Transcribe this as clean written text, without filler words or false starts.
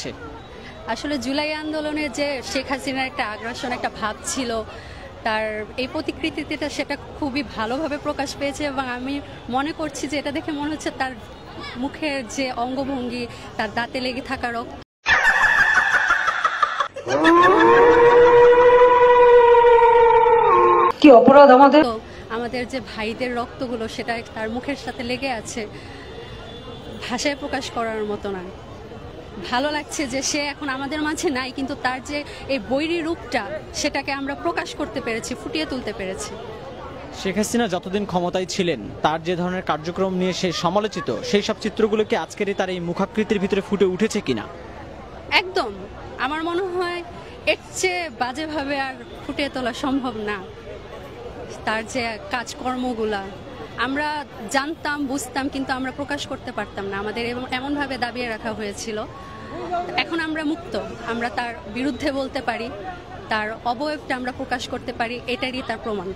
হচ্ছে? আসলে জুলাই আন্দোলনে যে শেখ হাসিনার একটা আগ্রাসন, একটা ভাব ছিল, তার এই প্রতিকৃতিটা সেটা খুবই ভালোভাবে প্রকাশ পেয়েছে এবং আমি মনে করছি যে এটা দেখে মনে হচ্ছে তার মুখের যে অঙ্গভঙ্গি, তার দাঁতে লেগে থাকা রক্ত, কি অপরাধ আমাদের যে ভাইদের রক্তগুলো সেটা তার মুখের সাথে লেগে আছে, ভাষায় প্রকাশ করার মতো না। ভালো লাগছে যে সে এখন আমাদের মাঝে নাই, কিন্তু তার যে এই বৈরী রূপটা সেটাকে আমরা প্রকাশ করতে পেরেছি, ফুটিয়ে তুলতে পেরেছি। শেখ হাসিনা যতদিন ক্ষমতায় ছিলেন তার যে ধরনের কার্যক্রম নিয়ে সে সমালোচিত, সেই সব চিত্রগুলো কি আজকের তার এই মুখাকৃতির ভিতরে ফুটে উঠেছে কিনা? একদম, আমার মনে হয় এর চেয়ে বাজেভাবে আর ফুটিয়ে তোলা সম্ভব না। তার যে কাজকর্মগুলা আমরা জানতাম, বুঝতাম, কিন্তু আমরা প্রকাশ করতে পারতাম না। আমাদের এমনভাবে দাবিয়ে রাখা হয়েছিল। এখন আমরা মুক্ত, আমরা তার বিরুদ্ধে বলতে পারি, তার অবয়বটা আমরা প্রকাশ করতে পারি, এটারই তার প্রমাণ।